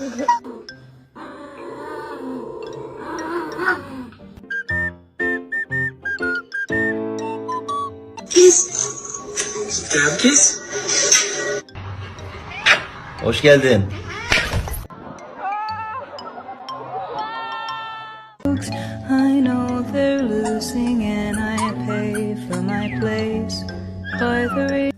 Kiss. Damn kiss. Hoş geldin. I know they're losing and I pay for my place by the